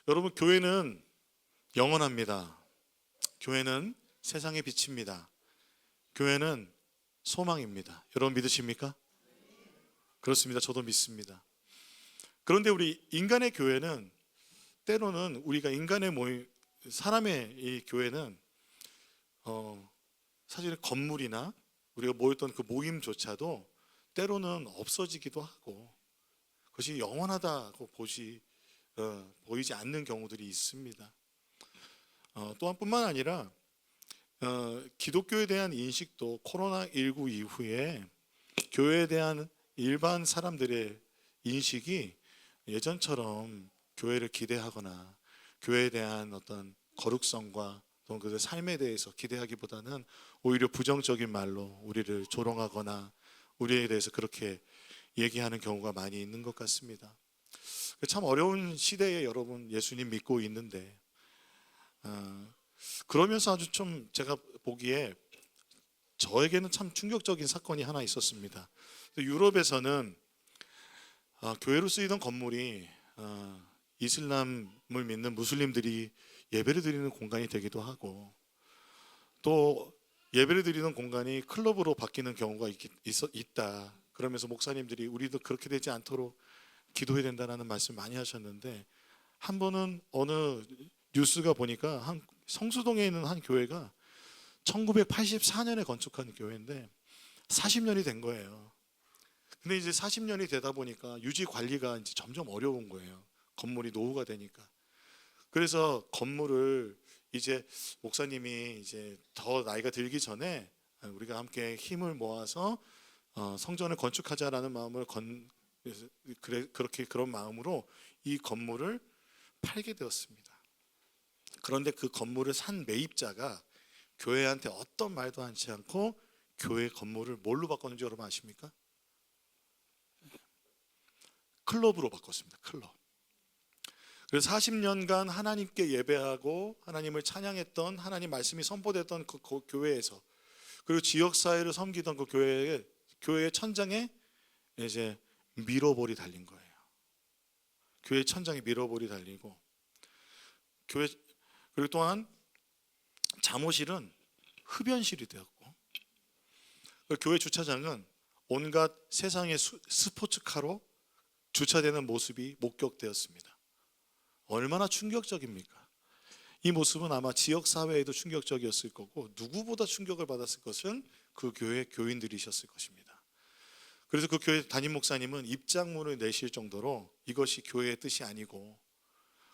여러분, 교회는 영원합니다. 교회는 세상의 빛입니다. 교회는 소망입니다. 여러분 믿으십니까? 그렇습니다. 저도 믿습니다. 그런데 우리 인간의 교회는 때로는 우리가 인간의 모임, 사람의 이 교회는 사실 건물이나 우리가 모였던 그 모임조차도 때로는 없어지기도 하고 그것이 영원하다고 보이지 않는 경우들이 있습니다. 또한 뿐만 아니라 기독교에 대한 인식도 코로나19 이후에 교회에 대한 일반 사람들의 인식이 예전처럼 교회를 기대하거나 교회에 대한 어떤 거룩성과 또 그 삶에 대해서 기대하기보다는 오히려 부정적인 말로 우리를 조롱하거나 우리에 대해서 그렇게 얘기하는 경우가 많이 있는 것 같습니다. 참 어려운 시대에 여러분 예수님 믿고 있는데 그러면서 아주 좀 제가 보기에 저에게는 참 충격적인 사건이 하나 있었습니다. 유럽에서는 교회로 쓰이던 건물이 이슬람을 믿는 무슬림들이 예배를 드리는 공간이 되기도 하고 또 예배를 드리는 공간이 클럽으로 바뀌는 경우가 있다. 그러면서 목사님들이 우리도 그렇게 되지 않도록 기도해야 된다는 말씀 많이 하셨는데 한 번은 어느 뉴스가 보니까 한 성수동에 있는 한 교회가 1984년에 건축한 교회인데 40년이 된 거예요. 근데 이제 40년이 되다 보니까 유지 관리가 이제 점점 어려운 거예요. 건물이 노후가 되니까. 그래서 건물을 이제 목사님이 이제 더 나이가 들기 전에 우리가 함께 힘을 모아서 성전을 건축하자라는 마음을 그런 마음으로 이 건물을 팔게 되었습니다. 그런데 그 건물을 산 매입자가 교회한테 어떤 말도 하지 않고 교회 건물을 뭘로 바꿨는지 여러분 아십니까? 클럽으로 바꿨습니다. 클럽. 그래서 40년간 하나님께 예배하고 하나님을 찬양했던 하나님 말씀이 선포됐던 그 교회에서 그리고 지역사회를 섬기던 그 교회의 천장에 이제 미러볼이 달린 거예요. 교회 천장에 미러볼이 달리고 그리고 또한 잠옷실은 흡연실이 되었고 교회 주차장은 온갖 세상의 스포츠카로 주차되는 모습이 목격되었습니다. 얼마나 충격적입니까? 이 모습은 아마 지역사회에도 충격적이었을 거고 누구보다 충격을 받았을 것은 그 교회 교인들이셨을 것입니다. 그래서 그 교회 담임 목사님은 입장문을 내실 정도로 이것이 교회의 뜻이 아니고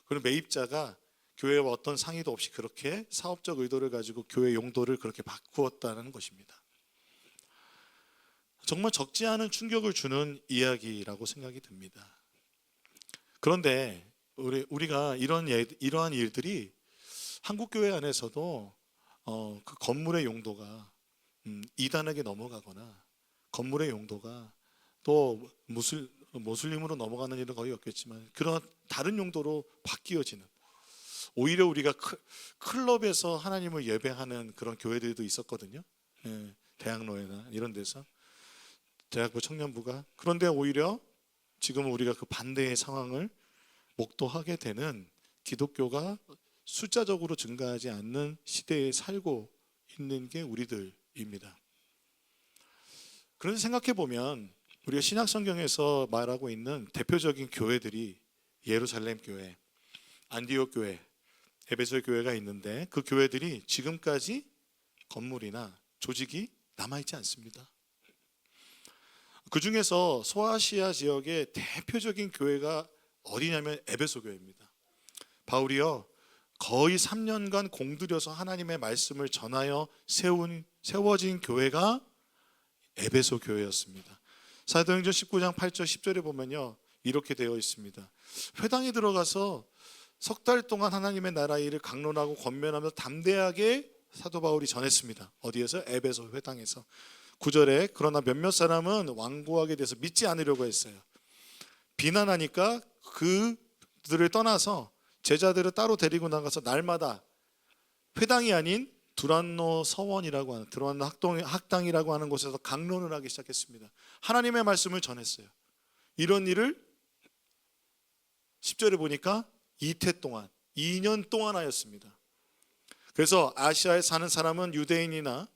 그리고 매입자가 교회와 어떤 상의도 없이 그렇게 사업적 의도를 가지고 교회 용도를 그렇게 바꾸었다는 것입니다. 정말 적지 않은 충격을 주는 이야기라고 생각이 듭니다. 그런데 우리가 이러한 일들이 한국 교회 안에서도 그 건물의 용도가 이단에게 넘어가거나 건물의 용도가 또 모슬림으로 넘어가는 일은 거의 없겠지만 그런 다른 용도로 바뀌어지는 오히려 우리가 클럽에서 하나님을 예배하는 그런 교회들도 있었거든요. 대학로에나 이런 데서 대학부 청년부가 그런데 오히려 지금 우리가 그 반대의 상황을 목도하게 되는 기독교가 숫자적으로 증가하지 않는 시대에 살고 있는 게 우리들입니다. 그런데 생각해 보면 우리가 신약 성경에서 말하고 있는 대표적인 교회들이 예루살렘 교회, 안디옥 교회, 에베소 교회가 있는데 그 교회들이 지금까지 건물이나 조직이 남아있지 않습니다. 그 중에서 소아시아 지역의 대표적인 교회가 어디냐면 에베소 교회입니다. 바울이요 거의 3년간 공들여서 하나님의 말씀을 전하여 세워진 교회가 에베소 교회였습니다. 사도행전 19장 8절 10절에 보면요 이렇게 되어 있습니다. 회당에 들어가서 석 달 동안 하나님의 나라 일을 강론하고 권면하면서 담대하게 사도 바울이 전했습니다. 어디에서? 에베소 회당에서. 9절에 그러나 몇몇 사람은 완고하게 돼서 믿지 않으려고 했어요. 비난하니까 그들을 떠나서 제자들을 따로 데리고 나가서 날마다 회당이 아닌 두란노 서원이라고 하는 두란노 학당이라고 하는 곳에서 강론을 하기 시작했습니다. 하나님의 말씀을 전했어요. 이런 일을 10절에 보니까 이태 동안 2년 동안 하였습니다. 그래서 아시아에 사는 사람은 유대인이나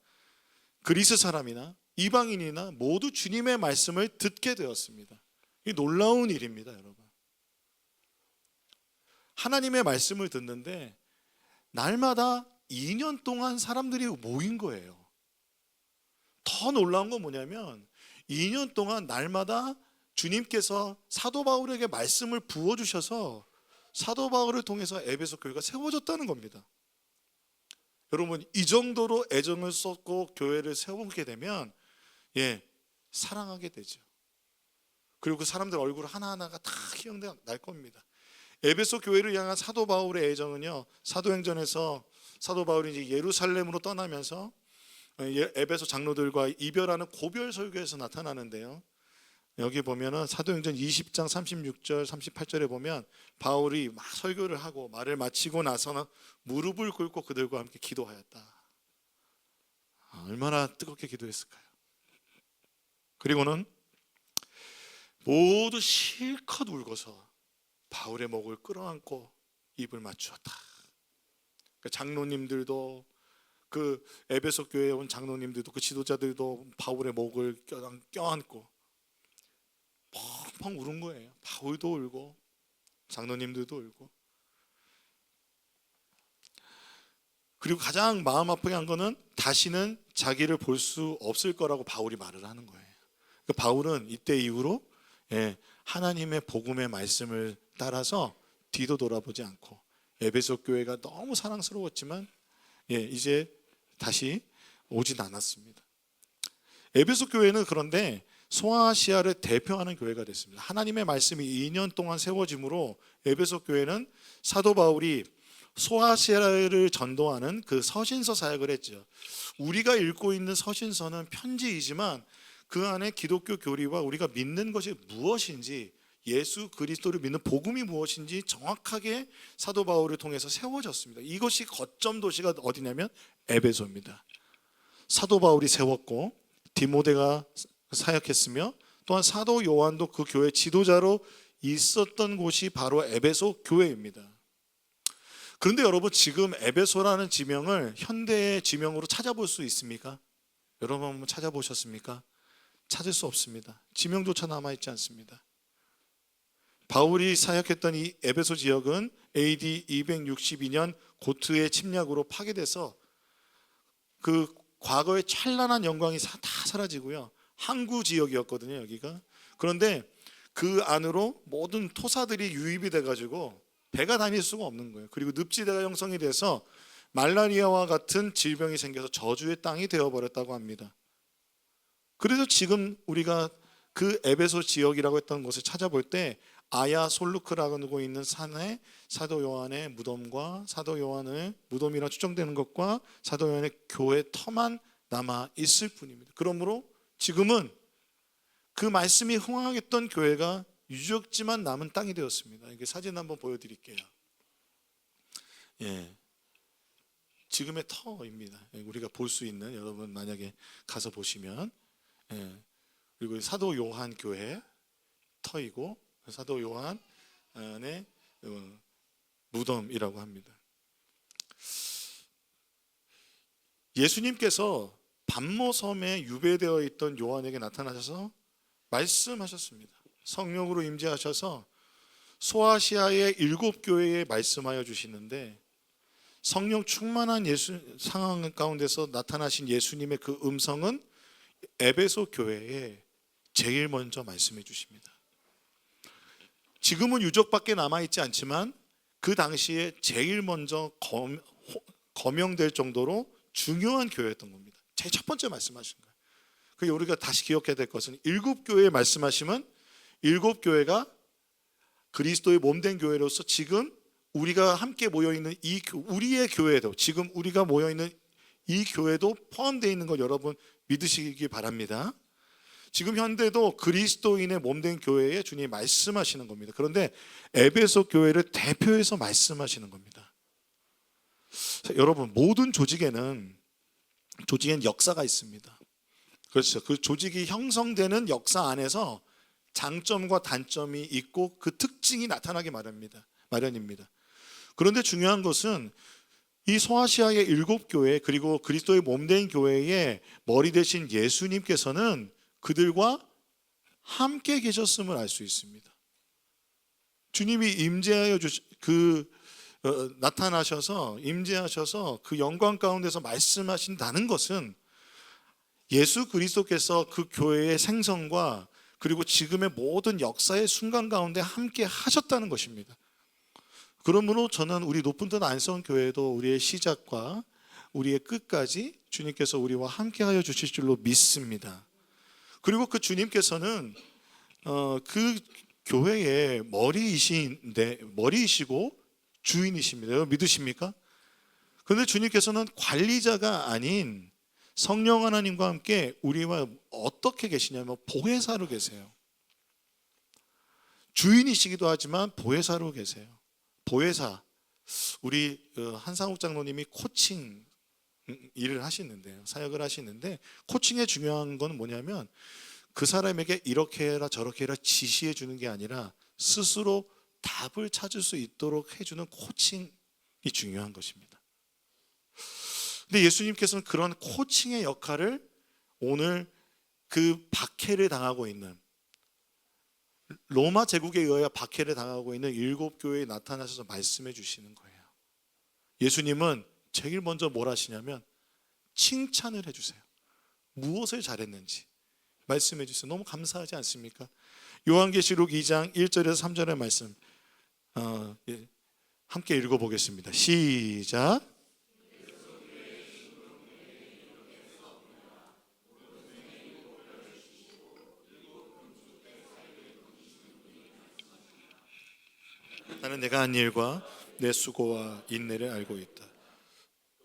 그리스 사람이나 이방인이나 모두 주님의 말씀을 듣게 되었습니다. 이 놀라운 일입니다, 여러분. 하나님의 말씀을 듣는데 날마다 2년 동안 사람들이 모인 거예요. 더 놀라운 건 뭐냐면 2년 동안 날마다 주님께서 사도 바울에게 말씀을 부어주셔서 사도 바울을 통해서 에베소 교회가 세워졌다는 겁니다. 여러분, 이 정도로 애정을 쏟고 교회를 세우게 되면 사랑하게 되죠. 그리고 그 사람들 얼굴 하나하나가 다 기억날 겁니다. 에베소 교회를 향한 사도 바울의 애정은요, 사도행전에서 사도 바울이 이제 예루살렘으로 떠나면서 에베소 장로들과 이별하는 고별 설교에서 나타나는데요. 여기 보면은 사도행전 20장 36절 38절에 보면 바울이 막 설교를 하고 말을 마치고 나서는 무릎을 꿇고 그들과 함께 기도하였다. 얼마나 뜨겁게 기도했을까요? 그리고는 모두 실컷 울고서 바울의 목을 끌어안고 입을 맞추었다. 장로님들도, 그 에베소 교회에 온 장로님들도, 그 지도자들도 바울의 목을 껴안고 펑펑 우는 거예요. 바울도 울고 장로님들도 울고. 그리고 가장 마음 아프게 한 거는 다시는 자기를 볼 수 없을 거라고 바울이 말을 하는 거예요. 그러니까 바울은 이때 이후로 하나님의 복음의 말씀을 따라서 뒤도 돌아보지 않고, 에베소 교회가 너무 사랑스러웠지만 이제 다시 오진 않았습니다. 에베소 교회는 그런데 소아시아를 대표하는 교회가 됐습니다. 하나님의 말씀이 2년 동안 세워짐으로 에베소 교회는 사도 바울이 소아시아를 전도하는 그 서신서 사역을 했죠. 우리가 읽고 있는 서신서는 편지이지만 그 안에 기독교 교리와 우리가 믿는 것이 무엇인지, 예수 그리스도를 믿는 복음이 무엇인지 정확하게 사도 바울을 통해서 세워졌습니다. 이것이 거점 도시가 어디냐면 에베소입니다. 사도 바울이 세웠고 디모데가 사역했으며 또한 사도 요한도 그 교회 지도자로 있었던 곳이 바로 에베소 교회입니다. 그런데 여러분, 지금 에베소라는 지명을 현대의 지명으로 찾아볼 수 있습니까? 여러분 한번 찾아보셨습니까? 찾을 수 없습니다. 지명조차 남아있지 않습니다. 바울이 사역했던 이 에베소 지역은 AD 262년 고트의 침략으로 파괴돼서 그 과거의 찬란한 영광이 다 사라지고요, 항구 지역이었거든요, 여기가. 그런데 그 안으로 모든 토사들이 유입이 돼가지고 배가 다닐 수가 없는 거예요. 그리고 늪지대가 형성이 돼서 말라리아와 같은 질병이 생겨서 저주의 땅이 되어버렸다고 합니다. 그래서 지금 우리가 그 에베소 지역이라고 했던 곳을 찾아볼 때 아야 솔루크라고 있는 산에 사도 요한의 무덤과 사도 요한의 무덤이라 추정되는 것과 사도 요한의 교회 터만 남아 있을 뿐입니다. 그러므로 지금은 그 말씀이 흥황했던 교회가 유적지만 남은 땅이 되었습니다. 이게 사진 한번 보여드릴게요. 지금의 터입니다. 우리가 볼 수 있는, 여러분 만약에 가서 보시면, 그리고 사도 요한 교회 터이고 사도 요한의 무덤이라고 합니다. 예수님께서 반모섬에 유배되어 있던 요한에게 나타나셔서 말씀하셨습니다. 성령으로 임재하셔서 소아시아의 7교회에 말씀하여 주시는데, 성령 충만한 상황 가운데서 나타나신 예수님의 그 음성은 에베소 교회에 제일 먼저 말씀해 주십니다. 지금은 유적밖에 남아있지 않지만 그 당시에 제일 먼저 거명될 정도로 중요한 교회였던 겁니다. 제일 첫 번째 말씀하신 거예요. 그게 우리가 다시 기억해야 될 것은 7교회에 말씀하시면 7교회가 그리스도의 몸된 교회로서 지금 우리가 함께 모여있는 이 우리의 교회도, 지금 우리가 모여있는 이 교회도 포함되어 있는 걸 여러분 믿으시기 바랍니다. 지금 현대도 그리스도인의 몸된 교회에 주님이 말씀하시는 겁니다. 그런데 에베소 교회를 대표해서 말씀하시는 겁니다. 여러분, 모든 조직에는 역사가 있습니다. 그렇죠. 그 조직이 형성되는 역사 안에서 장점과 단점이 있고 그 특징이 나타나게 마련입니다. 그런데 중요한 것은 이 소아시아의 7교회 그리고 그리스도의 몸된 교회의 머리 되신 예수님께서는 그들과 함께 계셨음을 알 수 있습니다. 주님이 임재하여 나타나셔서 임재하셔서 그 영광 가운데서 말씀하신다는 것은 예수 그리스도께서 그 교회의 생성과 그리고 지금의 모든 역사의 순간 가운데 함께 하셨다는 것입니다. 그러므로 저는 우리 높은 뜻 안성교회도 우리의 시작과 우리의 끝까지 주님께서 우리와 함께 하여 주실 줄로 믿습니다. 그리고 그 주님께서는 그 교회의 머리이시고 주인이십니다. 믿으십니까? 그런데 주님께서는 관리자가 아닌 성령 하나님과 함께 우리와 어떻게 계시냐면 보혜사로 계세요. 주인이시기도 하지만 보혜사로 계세요. 보혜사, 우리 한상욱 장로님이 코칭 일을 하시는데요. 사역을 하시는데 코칭의 중요한 건 뭐냐면 그 사람에게 이렇게 해라 저렇게 해라 지시해 주는 게 아니라 스스로 답을 찾을 수 있도록 해주는 코칭이 중요한 것입니다. 근데 예수님께서는 그런 코칭의 역할을 오늘 그 박해를 당하고 있는 로마 제국에 의하여 박해를 당하고 있는 7교회에 나타나셔서 말씀해 주시는 거예요. 예수님은 제일 먼저 뭘 하시냐면 칭찬을 해주세요. 무엇을 잘했는지 말씀해 주세요. 너무 감사하지 않습니까? 요한계시록 2장 1절에서 3절의 말씀 함께 읽어보겠습니다. 시작. 나는 내가 한 일과 내 수고와 인내를 알고 있다.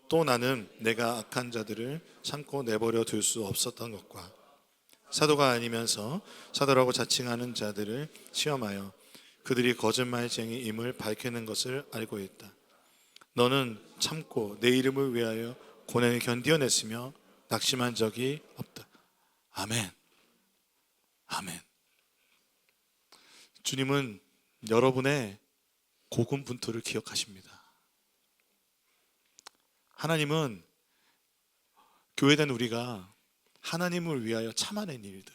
또 나는 내가 악한 자들을 참고 내버려 둘 수 없었던 것과 사도가 아니면서 사도라고 자칭하는 자들을 시험하여 그들이 거짓말쟁이임을 밝히는 것을 알고 있다. 너는 참고 내 이름을 위하여 고난을 견디어냈으며 낙심한 적이 없다. 아멘. 아멘. 주님은 여러분의 고군분투를 기억하십니다. 하나님은 교회된 우리가 하나님을 위하여 참아낸 일들,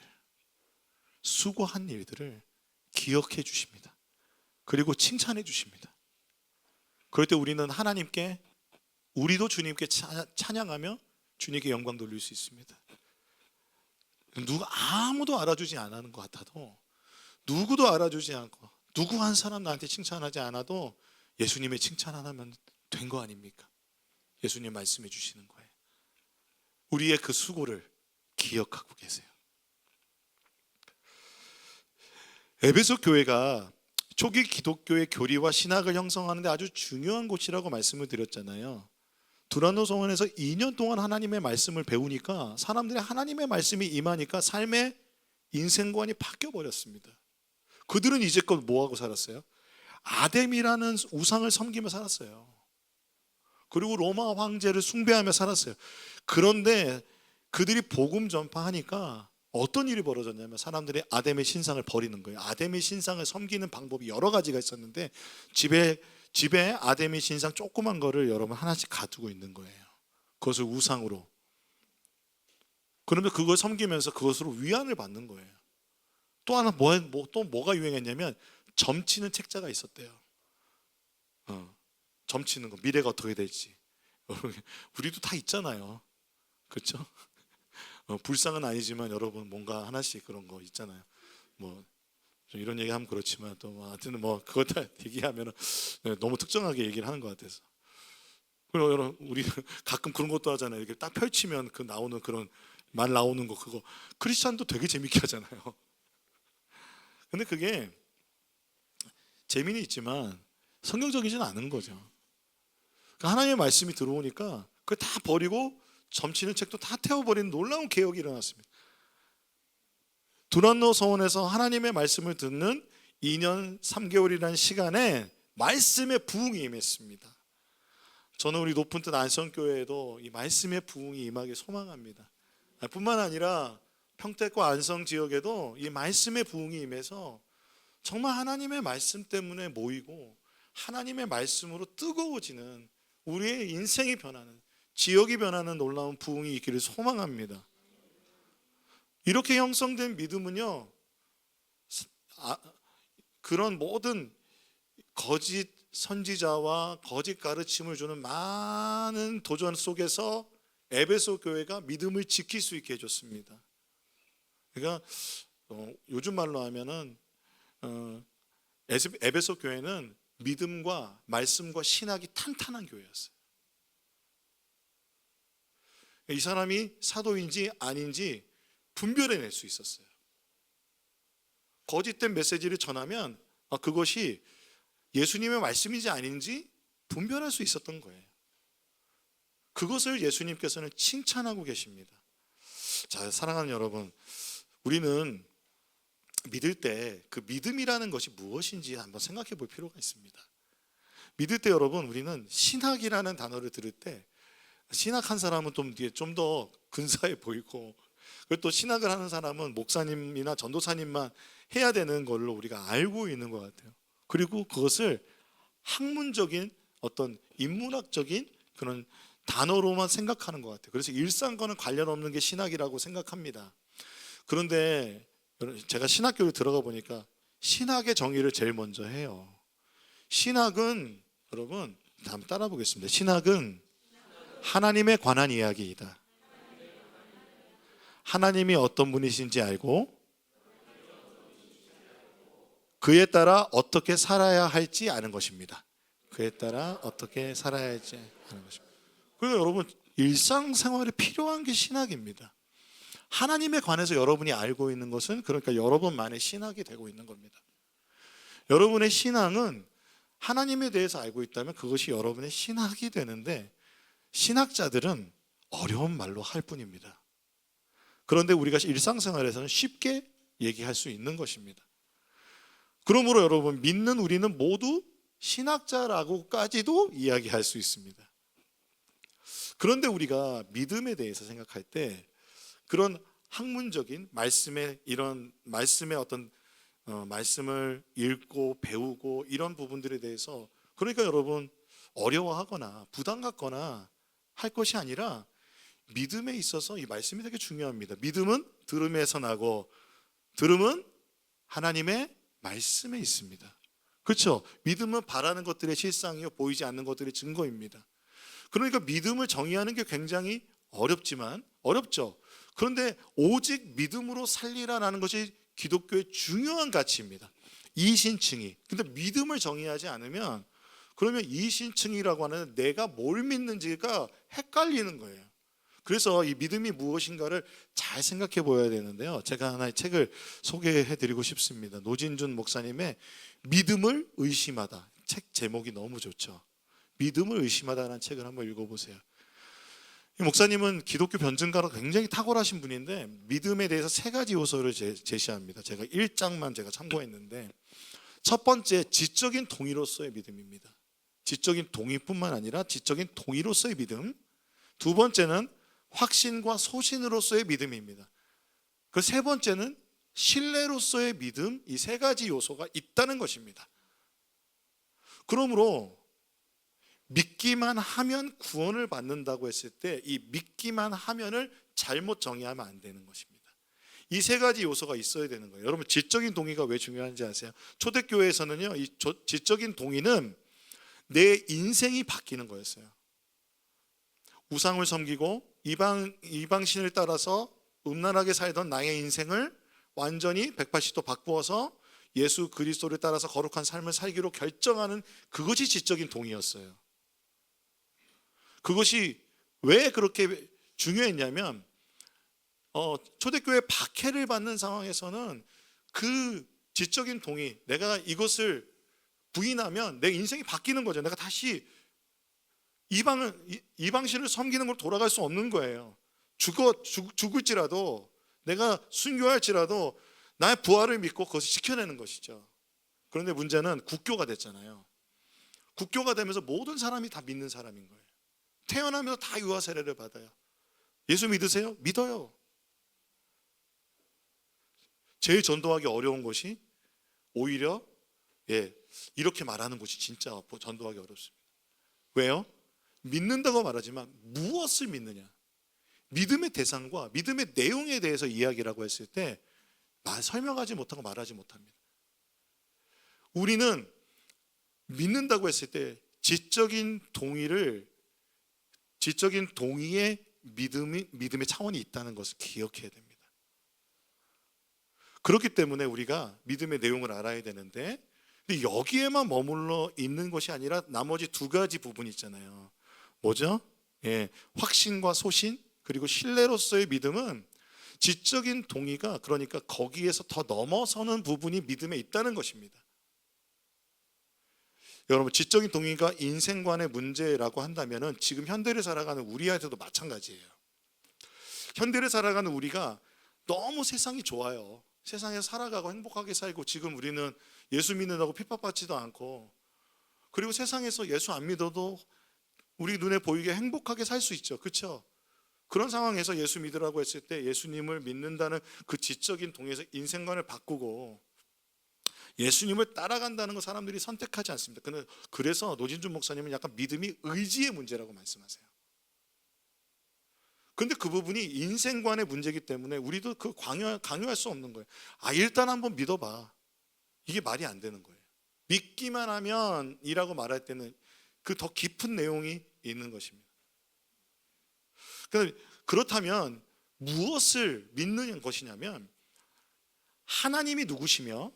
수고한 일들을 기억해 주십니다. 그리고 칭찬해 주십니다. 그럴 때 우리는 하나님께, 우리도 주님께 찬양하며 주님께 영광 돌릴 수 있습니다. 아무도 알아주지 않는 것 같아도, 누구도 알아주지 않고 누구 한 사람 나한테 칭찬하지 않아도 예수님의 칭찬 하나면 된 거 아닙니까? 예수님 말씀해 주시는 거예요. 우리의 그 수고를 기억하고 계세요. 에베소 교회가 초기 기독교의 교리와 신학을 형성하는 데 아주 중요한 곳이라고 말씀을 드렸잖아요. 두란노 성원에서 2년 동안 하나님의 말씀을 배우니까 사람들이 하나님의 말씀이 임하니까 삶의 인생관이 바뀌어 버렸습니다. 그들은 이제껏 뭐하고 살았어요? 아뎀이라는 우상을 섬기며 살았어요. 그리고 로마 황제를 숭배하며 살았어요. 그런데 그들이 복음 전파하니까 어떤 일이 벌어졌냐면 사람들이 아뎀의 신상을 버리는 거예요. 아뎀의 신상을 섬기는 방법이 여러 가지가 있었는데 집에 아뎀의 신상 조그만 거를 여러분 하나씩 가두고 있는 거예요. 그것을 우상으로. 그러면 그걸 섬기면서 그것으로 위안을 받는 거예요. 또 하나 뭐가 유행했냐면 점치는 책자가 있었대요. 점치는 거, 미래가 어떻게 될지. 우리도 다 있잖아요. 그렇죠? 불상은 아니지만 여러분 뭔가 하나씩 그런 거 있잖아요. 뭐 이런 얘기하면 그렇지만 또 하여튼 그거 다 얘기하면 너무 특정하게 얘기를 하는 것 같아서. 그리고 여러분 우리 가끔 그런 것도 하잖아요. 이렇게 딱 펼치면 그 나오는 그런 말 나오는 거 그거 크리스찬도 되게 재밌게 하잖아요. 근데 그게 재미는 있지만 성경적이진 않은 거죠. 그러니까 하나님의 말씀이 들어오니까 그걸 다 버리고 점치는 책도 다 태워버리는 놀라운 개혁이 일어났습니다. 두란노 서원에서 하나님의 말씀을 듣는 2년 3개월이라는 시간에 말씀의 부흥이 임했습니다. 저는 우리 높은 뜻 안성교회에도 이 말씀의 부흥이 임하길 소망합니다. 뿐만 아니라 평택과 안성 지역에도 이 말씀의 부흥이 임해서 정말 하나님의 말씀 때문에 모이고 하나님의 말씀으로 뜨거워지는, 우리의 인생이 변하는, 지역이 변하는 놀라운 부흥이 있기를 소망합니다. 이렇게 형성된 믿음은요, 그런 모든 거짓 선지자와 거짓 가르침을 주는 많은 도전 속에서 에베소 교회가 믿음을 지킬 수 있게 해줬습니다. 그러니까 요즘 말로 하면은 에베소 교회는 믿음과 말씀과 신학이 탄탄한 교회였어요. 이 사람이 사도인지 아닌지 분별해낼 수 있었어요. 거짓된 메시지를 전하면 그것이 예수님의 말씀인지 아닌지 분별할 수 있었던 거예요. 그것을 예수님께서는 칭찬하고 계십니다. 자, 사랑하는 여러분, 우리는 믿을 때 그 믿음이라는 것이 무엇인지 한번 생각해 볼 필요가 있습니다. 믿을 때 여러분, 우리는 신학이라는 단어를 들을 때, 신학한 사람은 좀 더 근사해 보이고, 그리고 또 신학을 하는 사람은 목사님이나 전도사님만 해야 되는 걸로 우리가 알고 있는 것 같아요. 그리고 그것을 학문적인 어떤 인문학적인 그런 단어로만 생각하는 것 같아요. 그래서 일상과는 관련 없는 게 신학이라고 생각합니다. 그런데 제가 신학교를 들어가 보니까 신학의 정의를 제일 먼저 해요. 신학은, 여러분 한번 따라 보겠습니다. 신학은 하나님에 관한 이야기이다. 하나님이 어떤 분이신지 알고 그에 따라 어떻게 살아야 할지 아는 것입니다. 그에 따라 어떻게 살아야 할지 아는 것입니다. 그래서 여러분, 일상생활에 필요한 게 신학입니다. 하나님에 관해서 여러분이 알고 있는 것은, 그러니까 여러분만의 신학이 되고 있는 겁니다. 여러분의 신앙은 하나님에 대해서 알고 있다면 그것이 여러분의 신학이 되는데, 신학자들은 어려운 말로 할 뿐입니다. 그런데 우리가 일상생활에서는 쉽게 얘기할 수 있는 것입니다. 그러므로 여러분, 믿는 우리는 모두 신학자라고까지도 이야기할 수 있습니다. 그런데 우리가 믿음에 대해서 생각할 때 그런 학문적인 말씀의 어떤 말씀을 읽고 배우고 이런 부분들에 대해서, 그러니까 여러분 어려워하거나 부담 갖거나 할 것이 아니라, 믿음에 있어서 이 말씀이 되게 중요합니다. 믿음은 들음에서 나고 들음은 하나님의 말씀에 있습니다. 그렇죠? 믿음은 바라는 것들의 실상이요, 보이지 않는 것들의 증거입니다. 그러니까 믿음을 정의하는 게 굉장히 어렵죠. 그런데 오직 믿음으로 살리라는 것이 기독교의 중요한 가치입니다. 이신칭의. 근데 믿음을 정의하지 않으면, 그러면 이신칭의라고 하는 내가 뭘 믿는지가 헷갈리는 거예요. 그래서 이 믿음이 무엇인가를 잘 생각해 보아야 되는데요, 제가 하나의 책을 소개해 드리고 싶습니다. 노진준 목사님의 믿음을 의심하다. 책 제목이 너무 좋죠. 믿음을 의심하다라는 책을 한번 읽어보세요. 이 목사님은 기독교 변증가로 굉장히 탁월하신 분인데, 믿음에 대해서 3가지 요소를 제시합니다. 제가 1장만 제가 참고했는데, 첫 번째, 지적인 동의로서의 믿음입니다. 지적인 동의뿐만 아니라 지적인 동의로서의 믿음. 두 번째는 확신과 소신으로서의 믿음입니다. 그 세 번째는 신뢰로서의 믿음. 이 3가지 요소가 있다는 것입니다. 그러므로 믿기만 하면 구원을 받는다고 했을 때, 이 믿기만 하면을 잘못 정의하면 안 되는 것입니다. 이 3가지 요소가 있어야 되는 거예요. 여러분, 지적인 동의가 왜 중요한지 아세요? 초대교회에서는요, 이 지적인 동의는 내 인생이 바뀌는 거였어요. 우상을 섬기고 이방신을 따라서 음란하게 살던 나의 인생을 완전히 180도 바꾸어서 예수 그리스도를 따라서 거룩한 삶을 살기로 결정하는, 그것이 지적인 동의였어요. 그것이 왜 그렇게 중요했냐면, 초대교회 박해를 받는 상황에서는 그 지적인 동의, 내가 이것을 부인하면 내 인생이 바뀌는 거죠. 내가 다시 이방신을 섬기는 걸 돌아갈 수 없는 거예요. 죽을지라도, 내가 순교할지라도 나의 부활을 믿고 그것을 지켜내는 것이죠. 그런데 문제는 국교가 됐잖아요. 국교가 되면서 모든 사람이 다 믿는 사람인 거예요. 태어나면서 다 유아 세례를 받아요. 예수 믿으세요? 믿어요. 제일 전도하기 어려운 것이 오히려 이렇게 말하는 곳이 진짜 전도하기 어렵습니다. 왜요? 믿는다고 말하지만 무엇을 믿느냐? 믿음의 대상과 믿음의 내용에 대해서 이야기라고 했을 때 설명하지 못하고 말하지 못합니다. 우리는 믿는다고 했을 때 지적인 동의의 믿음의 차원이 있다는 것을 기억해야 됩니다. 그렇기 때문에 우리가 믿음의 내용을 알아야 되는데, 근데 여기에만 머물러 있는 것이 아니라 나머지 두 가지 부분이 있잖아요. 뭐죠? 확신과 소신, 그리고 신뢰로서의 믿음은 지적인 동의가, 그러니까 거기에서 더 넘어서는 부분이 믿음에 있다는 것입니다. 여러분, 지적인 동의가 인생관의 문제라고 한다면 지금 현대를 살아가는 우리한테도 마찬가지예요. 현대를 살아가는 우리가 너무 세상이 좋아요. 세상에서 살아가고 행복하게 살고, 지금 우리는 예수 믿는다고 핍박받지도 않고, 그리고 세상에서 예수 안 믿어도 우리 눈에 보이게 행복하게 살 수 있죠. 그렇죠? 그런 상황에서 예수 믿으라고 했을 때 예수님을 믿는다는 그 지적인 동의에서 인생관을 바꾸고 예수님을 따라간다는 거 사람들이 선택하지 않습니다. 그래서 노진준 목사님은 약간 믿음이 의지의 문제라고 말씀하세요. 근데 그 부분이 인생관의 문제이기 때문에 우리도 그 강요할 수 없는 거예요. 일단 한번 믿어봐. 이게 말이 안 되는 거예요. 믿기만 하면 이라고 말할 때는 그 더 깊은 내용이 있는 것입니다. 그렇다면 무엇을 믿는 것이냐면, 하나님이 누구시며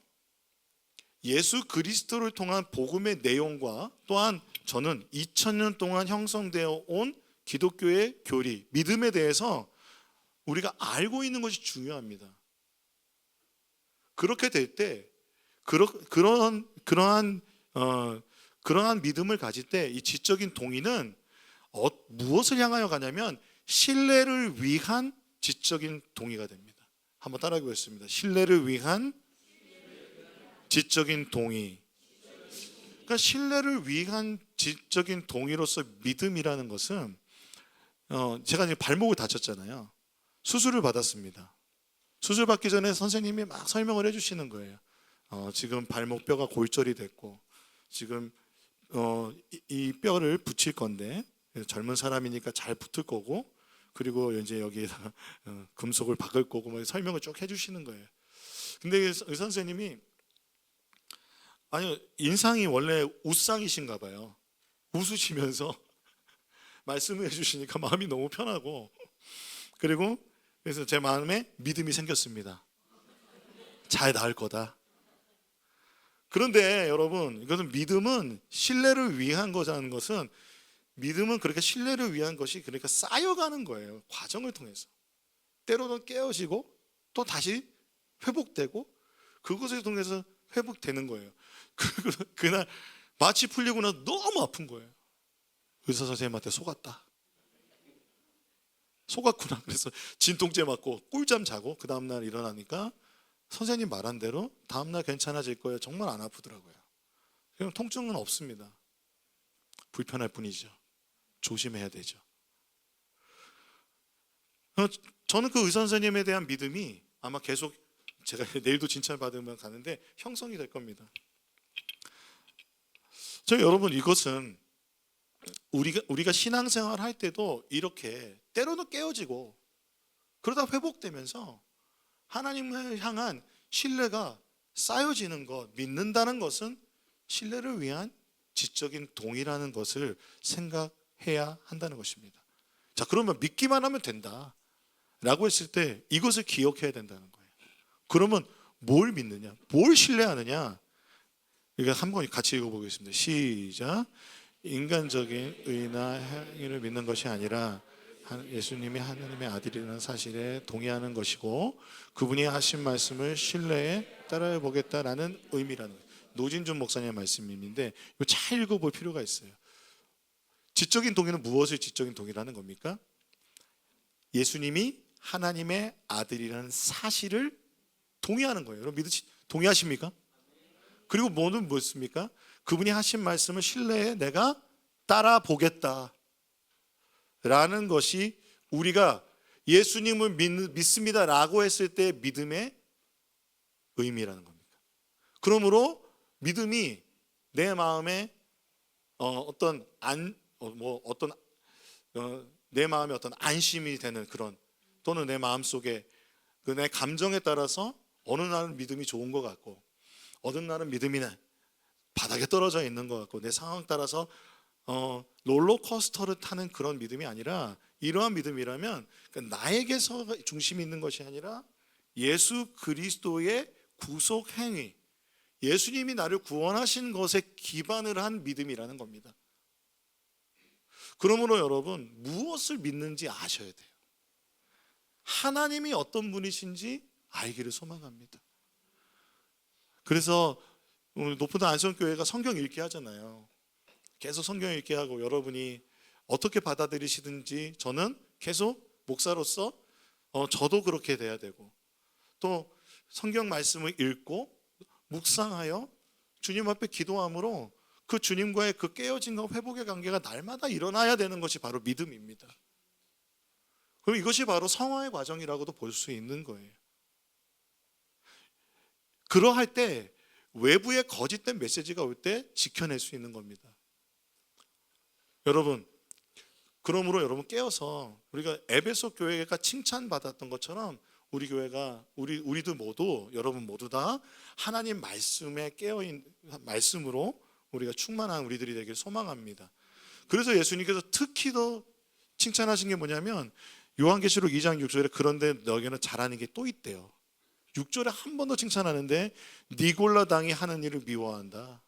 예수 그리스도를 통한 복음의 내용과 또한 저는 2000년 동안 형성되어 온 기독교의 교리, 믿음에 대해서 우리가 알고 있는 것이 중요합니다. 그렇게 될 때 그러한 믿음을 가질 때 이 지적인 동의는 무엇을 향하여 가냐면 신뢰를 위한 지적인 동의가 됩니다. 한번 따라해 보겠습니다. 신뢰를 위한 지적인 동의. 그러니까 신뢰를 위한 지적인 동의로서 믿음이라는 것은, 제가 이제 발목을 다쳤잖아요. 수술을 받았습니다. 수술 받기 전에 선생님이 막 설명을 해주시는 거예요. 지금 발목뼈가 골절이 됐고, 지금 이 뼈를 붙일 건데, 젊은 사람이니까 잘 붙을 거고, 그리고 이제 여기에다 금속을 박을 거고, 뭐 설명을 쭉 해주시는 거예요. 근데 의사 선생님이, 아니요, 인상이 원래 웃상이신가 봐요. 웃으시면서 말씀을 해주시니까 마음이 너무 편하고, 그리고 그래서 제 마음에 믿음이 생겼습니다. 잘 나을 거다. 그런데 여러분, 이것은 믿음은 신뢰를 위한 거라는 것은, 믿음은 그렇게 신뢰를 위한 것이 그러니까 쌓여가는 거예요. 과정을 통해서. 때로는 깨어지고 또 다시 회복되고, 그것을 통해서 회복되는 거예요. 그날 마취 풀리고 나서 너무 아픈 거예요. 의사 선생님한테 속았다. 속았구나. 그래서 진통제 맞고 꿀잠 자고 그 다음날 일어나니까 선생님 말한 대로 다음날 괜찮아질 거예요. 정말 안 아프더라고요. 그럼 통증은 없습니다. 불편할 뿐이죠. 조심해야 되죠. 저는 그 의사 선생님에 대한 믿음이 아마 계속, 제가 내일도 진찰받으면 가는데 형성이 될 겁니다. 여러분, 이것은 우리가 신앙생활 할 때도 이렇게 때로는 깨어지고 그러다 회복되면서 하나님을 향한 신뢰가 쌓여지는 것, 믿는다는 것은 신뢰를 위한 지적인 동의라는 것을 생각해야 한다는 것입니다. 자, 그러면 믿기만 하면 된다 라고 했을 때 이것을 기억해야 된다는 거예요. 그러면 뭘 믿느냐, 뭘 신뢰하느냐, 이거 한번 같이 읽어보겠습니다. 시작. 인간적인 의나 행위를 믿는 것이 아니라 예수님이 하나님의 아들이라는 사실에 동의하는 것이고, 그분이 하신 말씀을 신뢰에 따라해 보겠다라는 의미라는 거예요. 노진준 목사님의 말씀인데 이거 잘 읽어볼 필요가 있어요. 지적인 동의는 무엇을 지적인 동의라는 겁니까? 예수님이 하나님의 아들이라는 사실을 동의하는 거예요. 여러분 동의하십니까? 그리고 뭐는 뭐였습니까? 그분이 하신 말씀을 신뢰에 내가 따라 보겠다 라는 것이 우리가 예수님을 믿습니다 라고 했을 때 믿음의 의미라는 겁니다. 그러므로 믿음이 내 마음에 어떤 내 마음에 어떤 안심이 되는 그런, 또는 내 마음 속에 내 감정에 따라서 어느 날은 믿음이 좋은 것 같고 어느 날은 믿음이 바닥에 떨어져 있는 것 같고, 내 상황 따라서 롤러코스터를 타는 그런 믿음이 아니라, 이러한 믿음이라면 나에게서 중심이 있는 것이 아니라 예수 그리스도의 구속 행위, 예수님이 나를 구원하신 것에 기반을 한 믿음이라는 겁니다. 그러므로 여러분, 무엇을 믿는지 아셔야 돼요. 하나님이 어떤 분이신지 알기를 소망합니다. 그래서 오늘 높은 안성교회가 성경 읽기 하잖아요. 계속 성경 읽기 하고, 여러분이 어떻게 받아들이시든지 저는 계속 목사로서 저도 그렇게 돼야 되고, 또 성경 말씀을 읽고 묵상하여 주님 앞에 기도함으로 그 주님과의 그 깨어짐과 회복의 관계가 날마다 일어나야 되는 것이 바로 믿음입니다. 그럼 이것이 바로 성화의 과정이라고도 볼 수 있는 거예요. 그러할 때 외부의 거짓된 메시지가 올 때 지켜낼 수 있는 겁니다. 여러분, 그러므로 여러분 깨어서, 우리가 에베소 교회가 칭찬받았던 것처럼 우리 교회가 우리도 모두, 여러분 모두 다 하나님 말씀에 깨어있는 말씀으로 우리가 충만한 우리들이 되길 소망합니다. 그래서 예수님께서 특히 더 칭찬하신 게 뭐냐면, 요한계시록 2장 6절에 그런데 너에게는 잘하는 게 또 있대요. 6절에 한 번 더 칭찬하는데, 니골라 당이 하는 일을 미워한다.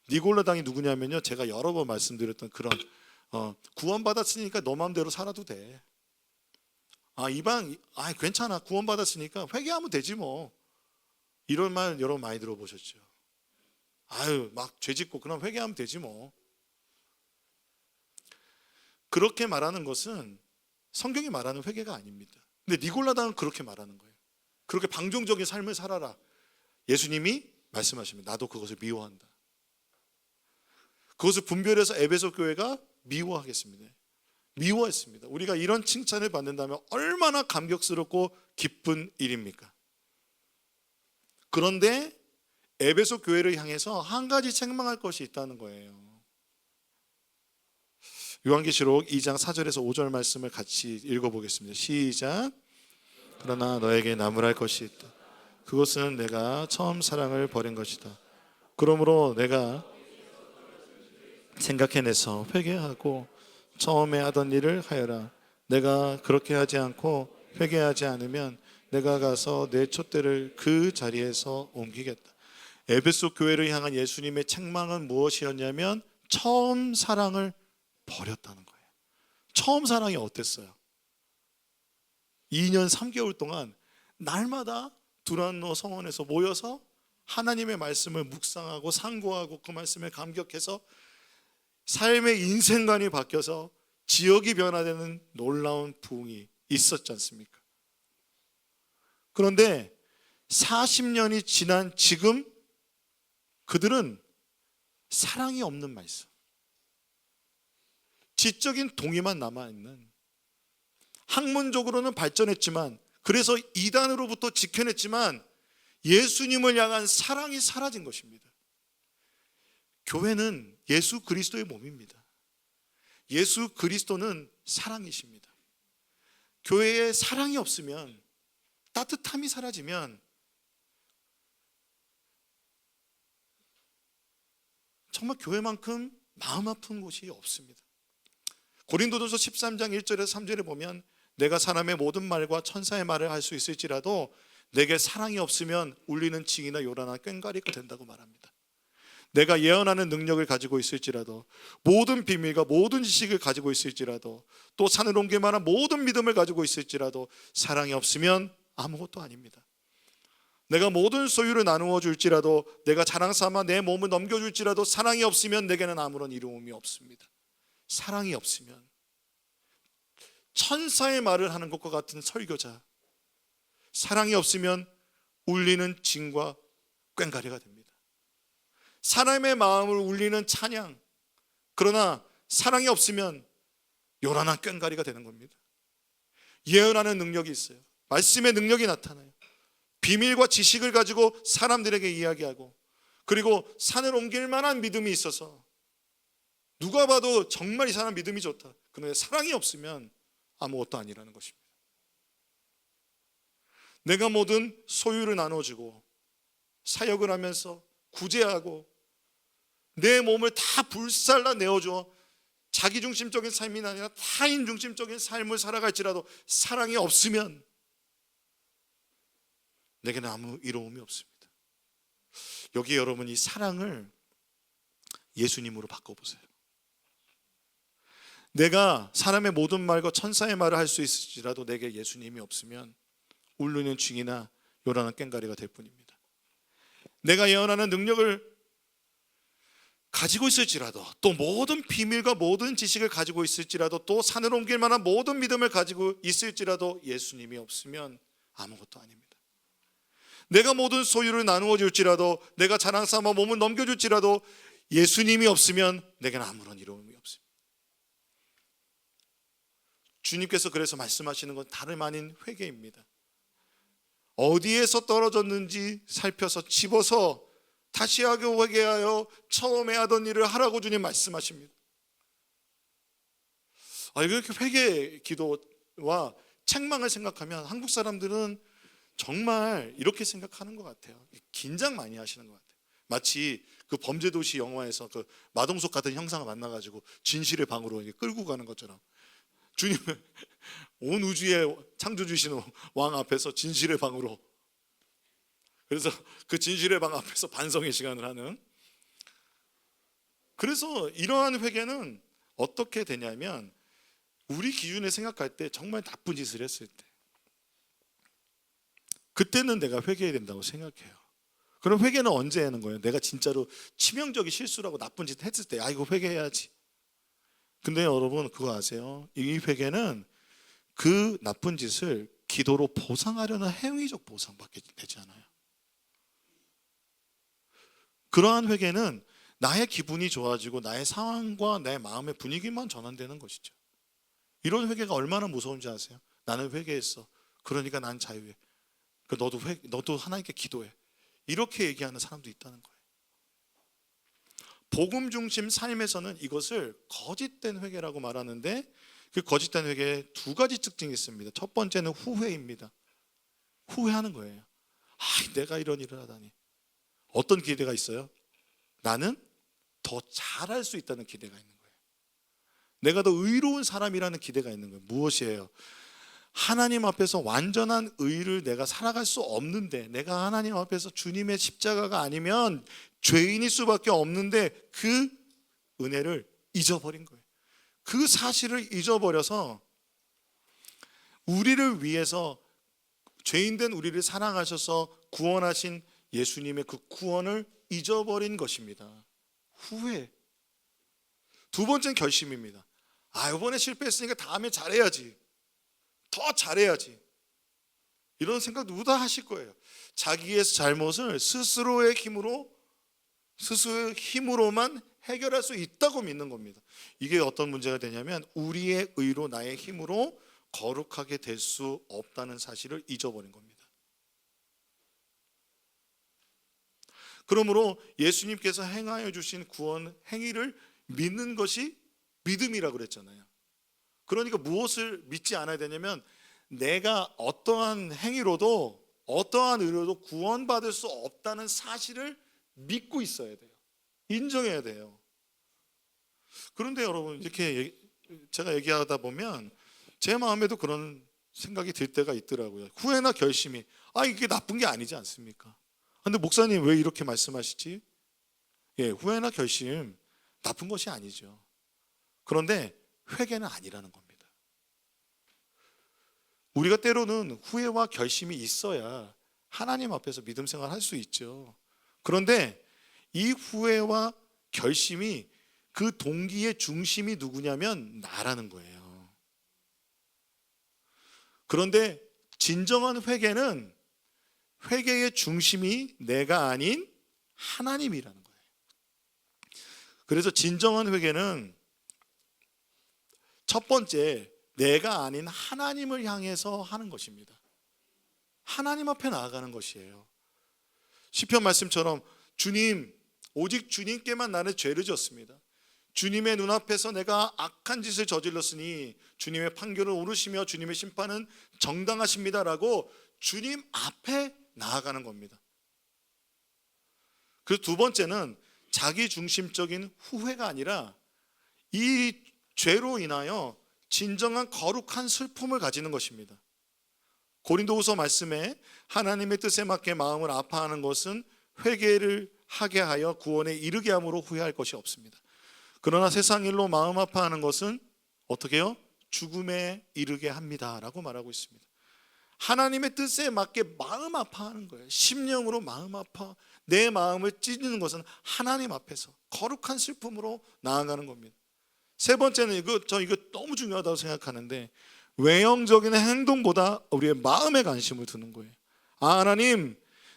니골라 당이 누구냐면요, 제가 여러 번 말씀드렸던 그런 구원받았으니까 너 마음대로 살아도 돼. 이방 괜찮아, 구원받았으니까 회개하면 되지 뭐. 이런 말 여러분 많이 들어보셨죠. 막 죄짓고 그럼 회개하면 되지 뭐. 그렇게 말하는 것은 성경이 말하는 회개가 아닙니다. 근데 니골라당은 그렇게 말하는 거예요. 그렇게 방종적인 삶을 살아라. 예수님이 말씀하십니다. 나도 그것을 미워한다. 그것을 분별해서 에베소 교회가 미워하겠습니다. 미워했습니다. 우리가 이런 칭찬을 받는다면 얼마나 감격스럽고 기쁜 일입니까? 그런데 에베소 교회를 향해서 한 가지 책망할 것이 있다는 거예요. 요한계시록 2장 4절에서 5절 말씀을 같이 읽어보겠습니다. 시작. 그러나 너에게 나무랄 것이 있다. 그것은 내가 처음 사랑을 버린 것이다. 그러므로 내가 생각해내서 회개하고 처음에 하던 일을 하여라. 내가 그렇게 하지 않고 회개하지 않으면 내가 가서 내 촛대를 그 자리에서 옮기겠다. 에베소 교회를 향한 예수님의 책망은 무엇이었냐면 처음 사랑을 버렸다는 거예요. 처음 사랑이 어땠어요? 2년 3개월 동안 날마다 두란노 성원에서 모여서 하나님의 말씀을 묵상하고 상고하고 그 말씀에 감격해서 삶의 인생관이 바뀌어서 지역이 변화되는 놀라운 부흥이 있었지 않습니까? 그런데 40년이 지난 지금 그들은 사랑이 없는 말씀, 지적인 동의만 남아있는, 학문적으로는 발전했지만, 그래서 이단으로부터 지켜냈지만 예수님을 향한 사랑이 사라진 것입니다. 교회는 예수 그리스도의 몸입니다. 예수 그리스도는 사랑이십니다. 교회에 사랑이 없으면, 따뜻함이 사라지면 정말 교회만큼 마음 아픈 곳이 없습니다. 고린도전서 13장 1절에서 3절에 보면, 내가 사람의 모든 말과 천사의 말을 할 수 있을지라도 내게 사랑이 없으면 울리는 징이나 요란한 꽹과리가 된다고 말합니다. 내가 예언하는 능력을 가지고 있을지라도, 모든 비밀과 모든 지식을 가지고 있을지라도, 또 산을 옮길 만한 모든 믿음을 가지고 있을지라도 사랑이 없으면 아무것도 아닙니다. 내가 모든 소유를 나누어 줄지라도, 내가 자랑 삼아 내 몸을 넘겨줄지라도 사랑이 없으면 내게는 아무런 이로움이 없습니다. 사랑이 없으면 천사의 말을 하는 것과 같은 설교자, 사랑이 없으면 울리는 징과 꽹과리가 됩니다. 사람의 마음을 울리는 찬양, 그러나 사랑이 없으면 요란한 꽹과리가 되는 겁니다. 예언하는 능력이 있어요. 말씀의 능력이 나타나요. 비밀과 지식을 가지고 사람들에게 이야기하고, 그리고 산을 옮길 만한 믿음이 있어서 누가 봐도 정말 이 사람 믿음이 좋다. 그런데 사랑이 없으면 아무것도 아니라는 것입니다. 내가 모든 소유를 나눠주고 사역을 하면서 구제하고 내 몸을 다 불살라 내어줘 자기중심적인 삶이 아니라 타인중심적인 삶을 살아갈지라도 사랑이 없으면 내게는 아무 이로움이 없습니다. 여기 여러분 이 사랑을 예수님으로 바꿔보세요. 내가 사람의 모든 말과 천사의 말을 할 수 있을지라도 내게 예수님이 없으면 울리는 쥐나 요란한 꽹가리가 될 뿐입니다. 내가 예언하는 능력을 가지고 있을지라도 또 모든 비밀과 모든 지식을 가지고 있을지라도 또 산을 옮길 만한 모든 믿음을 가지고 있을지라도 예수님이 없으면 아무것도 아닙니다. 내가 모든 소유를 나누어 줄지라도 내가 자랑 삼아 몸을 넘겨줄지라도 예수님이 없으면 내게는 아무런 이로움이 없습니다. 주님께서 그래서 말씀하시는 건 다름 아닌 회개입니다. 어디에서 떨어졌는지 살펴서 집어서 다시 하고 회개하여 처음에 하던 일을 하라고 주님 말씀하십니다. 이렇게 회개 기도와 책망을 생각하면 한국 사람들은 정말 이렇게 생각하는 것 같아요. 긴장 많이 하시는 것 같아요. 마치 그 범죄도시 영화에서 그 마동석 같은 형상을 만나가지고 진실의 방으로 끌고 가는 것처럼 주님은 온 우주의 창조주신 왕 앞에서 진실의 방으로, 그래서 그 진실의 방 앞에서 반성의 시간을 하는. 그래서 이러한 회개는 어떻게 되냐면 우리 기준에 생각할 때 정말 나쁜 짓을 했을 때 그때는 내가 회개해야 된다고 생각해요. 그럼 회개는 언제 하는 거예요? 내가 진짜로 치명적인 실수라고 나쁜 짓 했을 때 이거 회개해야지. 근데 여러분 그거 아세요? 이 회개는 그 나쁜 짓을 기도로 보상하려는 행위적 보상밖에 되지 않아요. 그러한 회개는 나의 기분이 좋아지고 나의 상황과 내 마음의 분위기만 전환되는 것이죠. 이런 회개가 얼마나 무서운지 아세요? 나는 회개했어. 그러니까 난 자유해. 너도 하나님께 기도해. 이렇게 얘기하는 사람도 있다는 거예요. 복음 중심 삶에서는 이것을 거짓된 회개라고 말하는데 그 거짓된 회개에 두 가지 특징이 있습니다. 첫 번째는 후회입니다. 후회하는 거예요. 내가 이런 일을 하다니. 어떤 기대가 있어요? 나는 더 잘할 수 있다는 기대가 있는 거예요. 내가 더 의로운 사람이라는 기대가 있는 거예요. 무엇이에요? 하나님 앞에서 완전한 의를 내가 살아갈 수 없는데, 내가 하나님 앞에서 주님의 십자가가 아니면 죄인일 수밖에 없는데 그 은혜를 잊어버린 거예요. 그 사실을 잊어버려서 우리를 위해서 죄인된 우리를 사랑하셔서 구원하신 예수님의 그 구원을 잊어버린 것입니다. 후회. 두 번째는 결심입니다. 이번에 실패했으니까 다음에 잘해야지. 더 잘해야지. 이런 생각 누구 다 하실 거예요. 자기의 잘못을 스스로의 힘으로만 해결할 수 있다고 믿는 겁니다. 이게 어떤 문제가 되냐면 우리의 의로 나의 힘으로 거룩하게 될 수 없다는 사실을 잊어버린 겁니다. 그러므로 예수님께서 행하여 주신 구원 행위를 믿는 것이 믿음이라고 그랬잖아요. 그러니까 무엇을 믿지 않아야 되냐면 내가 어떠한 행위로도 어떠한 의로도 구원받을 수 없다는 사실을 믿고 있어야 돼요. 인정해야 돼요. 그런데 여러분 이렇게 제가 얘기하다 보면 제 마음에도 그런 생각이 들 때가 있더라고요. 후회나 결심이 이게 나쁜 게 아니지 않습니까? 근데 목사님 왜 이렇게 말씀하시지? 후회나 결심 나쁜 것이 아니죠. 그런데 회개는 아니라는 겁니다. 우리가 때로는 후회와 결심이 있어야 하나님 앞에서 믿음 생활을 할 수 있죠. 그런데 이 후회와 결심이 그 동기의 중심이 누구냐면 나라는 거예요. 그런데 진정한 회개는 회개의 중심이 내가 아닌 하나님이라는 거예요. 그래서 진정한 회개는 첫 번째, 내가 아닌 하나님을 향해서 하는 것입니다. 하나님 앞에 나아가는 것이에요. 시편 말씀처럼 주님, 오직 주님께만 나는 죄를 졌습니다. 주님의 눈앞에서 내가 악한 짓을 저질렀으니 주님의 판결을 오르시며 주님의 심판은 정당하십니다라고 주님 앞에 나아가는 겁니다. 그리고 두 번째는 자기 중심적인 후회가 아니라 이 죄로 인하여 진정한 거룩한 슬픔을 가지는 것입니다. 고린도후서 말씀에 하나님의 뜻에 맞게 마음을 아파하는 것은 회개를 하게 하여 구원에 이르게 함으로 후회할 것이 없습니다. 그러나 세상 일로 마음 아파하는 것은 어떻게 해요? 죽음에 이르게 합니다 라고 말하고 있습니다. 하나님의 뜻에 맞게 마음 아파하는 거예요. 심령으로 마음 아파 내 마음을 찢는 것은 하나님 앞에서 거룩한 슬픔으로 나아가는 겁니다. 세 번째는 저 이거 너무 중요하다고 생각하는데 외형적인 행동보다 우리의 마음에 관심을 두는 거예요. 하나님,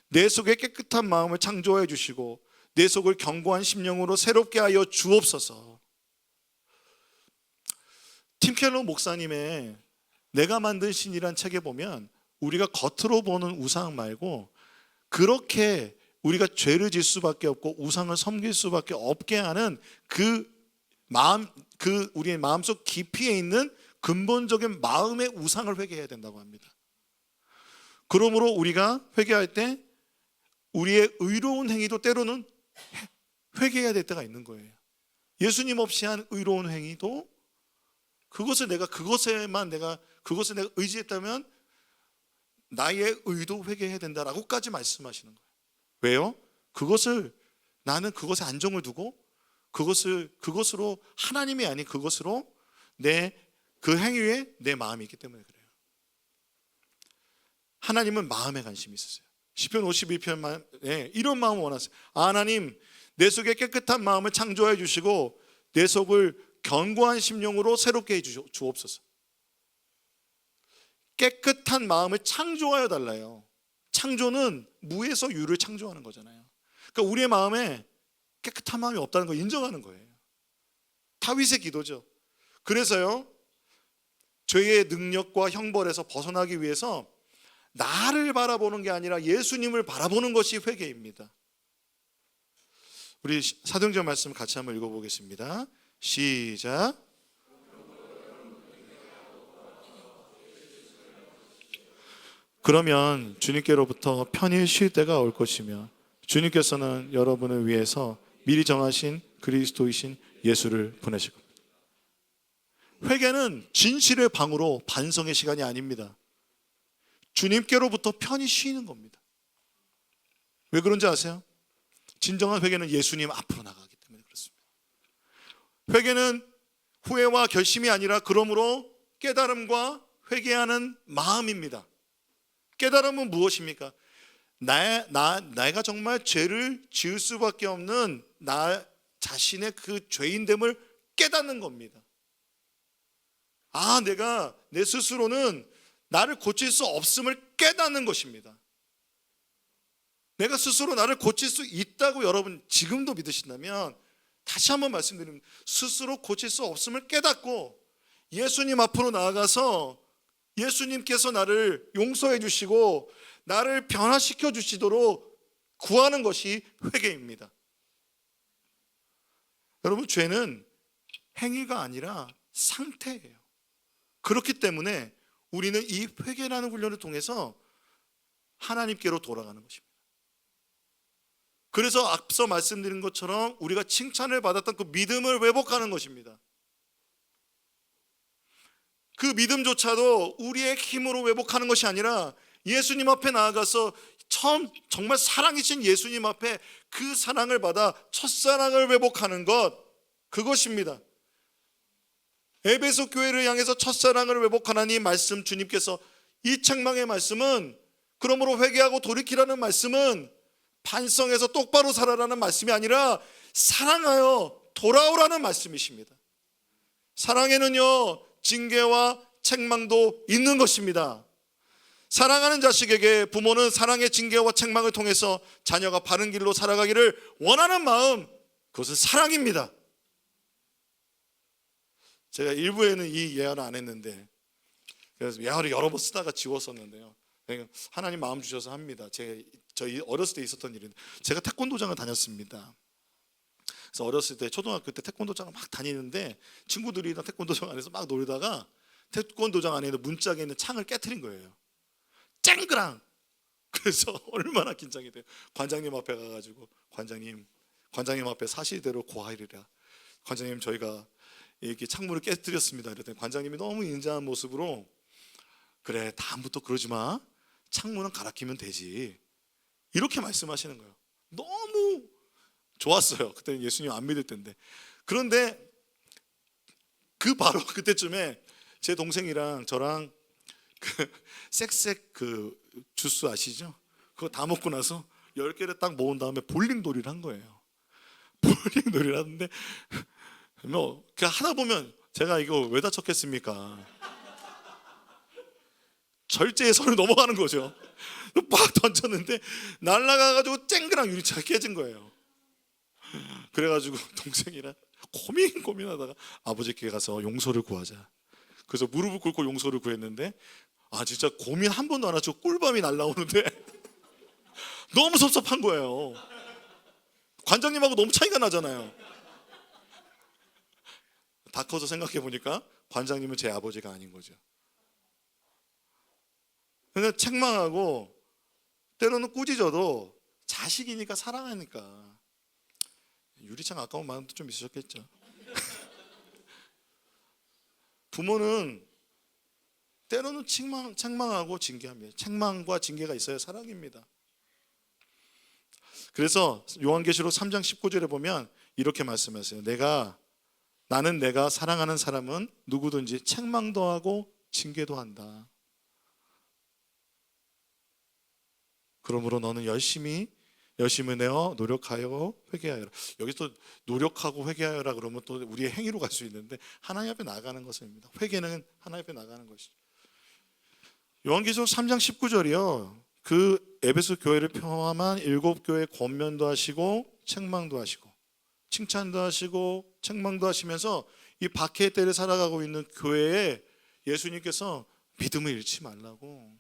내 속에 깨끗한 마음을 창조해 주시고 내 속을 견고한 심령으로 새롭게 하여 주옵소서. 팀 켈러 목사님의 내가 만든 신이란 책에 보면 우리가 겉으로 보는 우상 말고 그렇게 우리가 죄를 질 수밖에 없고 우상을 섬길 수밖에 없게 하는 우리의 마음속 깊이에 있는 근본적인 마음의 우상을 회개해야 된다고 합니다. 그러므로 우리가 회개할 때 우리의 의로운 행위도 때로는 회개해야 될 때가 있는 거예요. 예수님 없이 한 의로운 행위도 그것을 내가 의지했다면 나의 의도 회개해야 된다라고까지 말씀하시는 거예요. 왜요? 나는 그것에 안정을 두고 그것으로 하나님이 아닌 그것으로 그 행위에 내 마음이 있기 때문에 그래요. 하나님은 마음에 관심이 있으세요. 시편 51편에 이런 마음을 원하세요. 하나님, 내 속에 깨끗한 마음을 창조해 주시고 내 속을 견고한 심령으로 새롭게 해 주옵소서. 깨끗한 마음을 창조하여 달라요. 창조는 무에서 유를 창조하는 거잖아요. 그러니까 우리의 마음에 깨끗한 마음이 없다는 걸 인정하는 거예요. 다윗의 기도죠. 그래서요, 죄의 능력과 형벌에서 벗어나기 위해서 나를 바라보는 게 아니라 예수님을 바라보는 것이 회개입니다. 우리 사도행전 말씀 같이 한번 읽어보겠습니다. 시작. 그러면 주님께로부터 편히 쉴 때가 올 것이며 주님께서는 여러분을 위해서 미리 정하신 그리스도이신 예수를 보내실 겁니다. 회개는 진실의 방으로 반성의 시간이 아닙니다. 주님께로부터 편히 쉬는 겁니다. 왜 그런지 아세요? 진정한 회개는 예수님 앞으로 나가기 때문에 그렇습니다. 회개는 후회와 결심이 아니라 그러므로 깨달음과 회개하는 마음입니다. 깨달음은 무엇입니까? 내가 정말 죄를 지을 수밖에 없는 나 자신의 그 죄인됨을 깨닫는 겁니다. 내가 내 스스로는 나를 고칠 수 없음을 깨닫는 것입니다. 내가 스스로 나를 고칠 수 있다고 여러분 지금도 믿으신다면 다시 한번 말씀드립니다. 스스로 고칠 수 없음을 깨닫고 예수님 앞으로 나아가서 예수님께서 나를 용서해 주시고 나를 변화시켜 주시도록 구하는 것이 회개입니다. 여러분, 죄는 행위가 아니라 상태예요. 그렇기 때문에 우리는 이 회개라는 훈련을 통해서 하나님께로 돌아가는 것입니다. 그래서 앞서 말씀드린 것처럼 우리가 칭찬을 받았던 그 믿음을 회복하는 것입니다. 그 믿음조차도 우리의 힘으로 회복하는 것이 아니라 예수님 앞에 나아가서 정말 사랑이신 예수님 앞에 그 사랑을 받아 첫사랑을 회복하는 것, 그것입니다. 에베소 교회를 향해서 첫사랑을 회복하라는 이 말씀, 주님께서 이 책망의 말씀은, 그러므로 회개하고 돌이키라는 말씀은 반성해서 똑바로 살아라는 말씀이 아니라 사랑하여 돌아오라는 말씀이십니다. 사랑에는요, 징계와 책망도 있는 것입니다. 사랑하는 자식에게 부모는 사랑의 징계와 책망을 통해서 자녀가 바른 길로 살아가기를 원하는 마음, 그것은 사랑입니다. 제가 일부에는 이 예화를 안 했는데, 그래서 예화를 여러 번 쓰다가 지웠었는데요. 하나님 마음 주셔서 합니다. 저희 어렸을 때 있었던 일인데, 제가 태권도장을 다녔습니다. 그래서 어렸을 때 초등학교 때 태권도장을 막 다니는데 친구들이랑 태권도장 안에서 막 놀다가 태권도장 안에 있는 문짝에 있는 창을 깨트린 거예요. 쨍그랑. 그래서 얼마나 긴장이 돼요. 관장님 앞에 가가지고 관장님 앞에 사실대로 고하리라. 관장님, 저희가 이렇게 창문을 깨뜨렸습니다. 이랬더니 관장님이 너무 인자한 모습으로, 그래, 다음부터 그러지 마. 창문은 갈아 끼면 되지. 이렇게 말씀하시는 거예요. 너무 좋았어요. 그때는 예수님 안 믿을 때인데. 그런데 그 바로 그때쯤에 제 동생이랑 저랑 그 쌕쌕 그 주스 아시죠? 그거 다 먹고 나서 10개를 딱 모은 다음에 볼링놀이를 한 거예요. 볼링놀이를 하는데 뭐 그 하다 보면, 제가 이거 왜 다쳤겠습니까? 절제의 선을 넘어가는 거죠. 빡 던졌는데 날아가가지고 쨍그랑 유리창이 깨진 거예요. 그래가지고 동생이랑 고민하다가 아버지께 가서 용서를 구하자. 그래서 무릎을 꿇고 용서를 구했는데, 진짜 고민 한 번도 안 하고 꿀밤이 날라오는데 너무 섭섭한 거예요. 관장님하고 너무 차이가 나잖아요. 다 커서 생각해 보니까 관장님은 제 아버지가 아닌 거죠. 그냥 책망하고 때로는 꾸짖어도 자식이니까, 사랑하니까. 유리창 아까운 마음도 좀 있으셨겠죠. 부모는 때로는 책망하고 징계합니다. 책망과 징계가 있어야 사랑입니다. 그래서 요한계시록 3장 19절에 보면 이렇게 말씀하세요. 나는 내가 사랑하는 사람은 누구든지 책망도 하고 징계도 한다. 그러므로 너는 열심히 내어 노력하여 회개하여라. 여기서 노력하고 회개하여라 그러면 또 우리의 행위로 갈 수 있는데, 하나님 앞에 나가는 것입니다. 회개는 하나님 앞에 나가는 것이죠. 요한계시록 3장 19절이요. 그 에베소 교회를 포함한 7교회 권면도 하시고 책망도 하시고 칭찬도 하시고 책망도 하시면서 이 박해의 때를 살아가고 있는 교회에 예수님께서 믿음을 잃지 말라고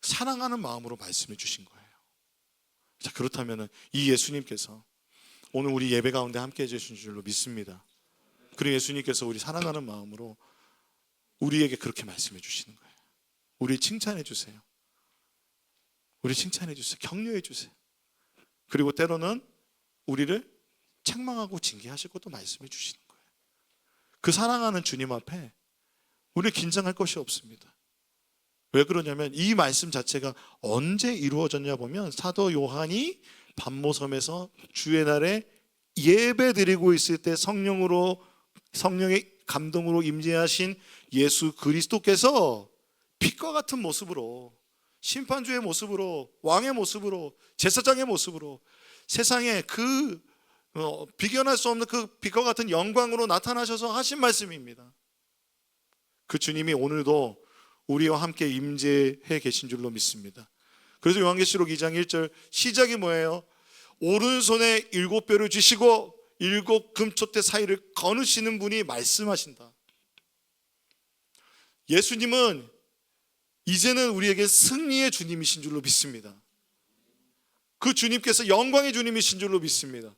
사랑하는 마음으로 말씀해 주신 거예요. 자, 그렇다면 이 예수님께서 오늘 우리 예배 가운데 함께 해주신 줄로 믿습니다. 그리고 예수님께서 우리 사랑하는 마음으로 우리에게 그렇게 말씀해 주시는 거예요. 우리 칭찬해 주세요. 우리 칭찬해 주세요. 격려해 주세요. 그리고 때로는 우리를 책망하고 징계하실 것도 말씀해 주시는 거예요. 그 사랑하는 주님 앞에 우리 긴장할 것이 없습니다. 왜 그러냐면 이 말씀 자체가 언제 이루어졌냐 보면 사도 요한이 반모섬에서 주의 날에 예배 드리고 있을 때 성령의 감동으로 임재하신 예수 그리스도께서 빛과 같은 모습으로, 심판주의 모습으로, 왕의 모습으로, 제사장의 모습으로 세상에 비견할 수 없는 그 빛과 같은 영광으로 나타나셔서 하신 말씀입니다. 그 주님이 오늘도 우리와 함께 임재해 계신 줄로 믿습니다. 그래서 요한계시록 2장 1절 시작이 뭐예요? 오른손에 7뼈를 쥐시고 7 금촛대 사이를 거느시는 분이 말씀하신다. 예수님은 이제는 우리에게 승리의 주님이신 줄로 믿습니다. 그 주님께서 영광의 주님이신 줄로 믿습니다.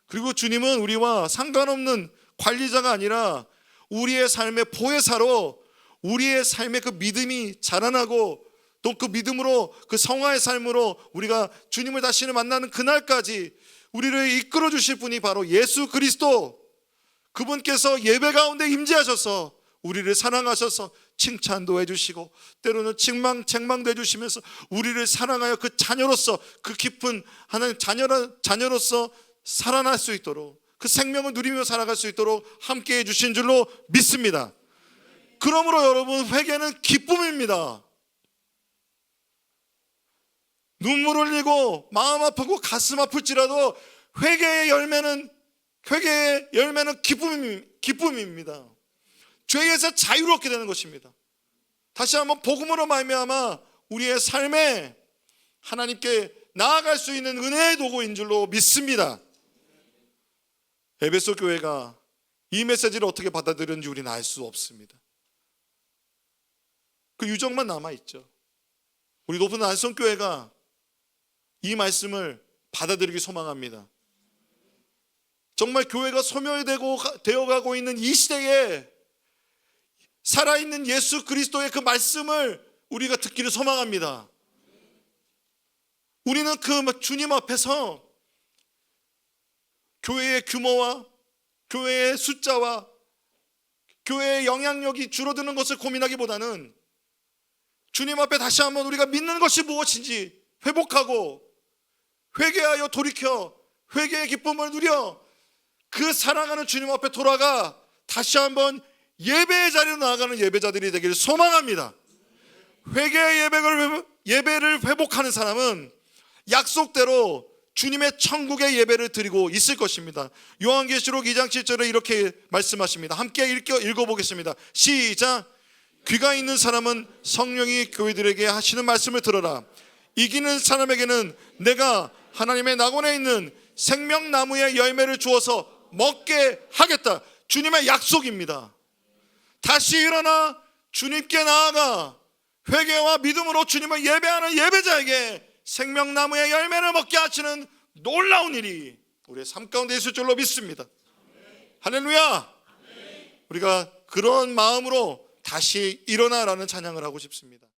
그리고 주님은 우리와 상관없는 관리자가 아니라 우리의 삶의 보혜사로, 우리의 삶의 그 믿음이 자라나고 또 그 믿음으로, 그 성화의 삶으로 우리가 주님을 다시는 만나는 그날까지 우리를 이끌어 주실 분이 바로 예수 그리스도, 그분께서 예배 가운데 임재하셔서 우리를 사랑하셔서 칭찬도 해주시고 때로는 책망도 해주시면서 우리를 사랑하여 그 자녀로서, 그 깊은 하나님 자녀로서 살아날 수 있도록, 그 생명을 누리며 살아갈 수 있도록 함께해 주신 줄로 믿습니다. 그러므로 여러분, 회개는 기쁨입니다. 눈물 흘리고 마음 아프고 가슴 아플지라도 회개의 열매는 기쁨입니다. 죄에서 자유롭게 되는 것입니다. 다시 한번 복음으로 말미암아 우리의 삶에 하나님께 나아갈 수 있는 은혜의 도구인 줄로 믿습니다. 에베소 교회가 이 메시지를 어떻게 받아들였는지 우리는 알 수 없습니다. 그 유적만 남아있죠. 우리 높은 안성교회가 이 말씀을 받아들이기 소망합니다. 정말 교회가 소멸되어가고 있는 이 시대에 살아있는 예수 그리스도의 그 말씀을 우리가 듣기를 소망합니다. 우리는 그 주님 앞에서 교회의 규모와 교회의 숫자와 교회의 영향력이 줄어드는 것을 고민하기보다는 주님 앞에 다시 한번 우리가 믿는 것이 무엇인지 회복하고 회개하여 돌이켜 회개의 기쁨을 누려 그 사랑하는 주님 앞에 돌아가 다시 한번 예배의 자리로 나아가는 예배자들이 되기를 소망합니다. 회개의 예배를 회복하는 사람은 약속대로 주님의 천국의 예배를 드리고 있을 것입니다. 요한계시록 2장 7절에 이렇게 말씀하십니다. 함께 읽어보겠습니다. 시작. 귀가 있는 사람은 성령이 교회들에게 하시는 말씀을 들어라. 이기는 사람에게는 내가 하나님의 낙원에 있는 생명나무의 열매를 주어서 먹게 하겠다. 주님의 약속입니다. 다시 일어나 주님께 나아가 회개와 믿음으로 주님을 예배하는 예배자에게 생명나무의 열매를 먹게 하시는 놀라운 일이 우리의 삶 가운데 있을 줄로 믿습니다. 할렐루야. 우리가 그런 마음으로 다시 일어나라는 찬양을 하고 싶습니다.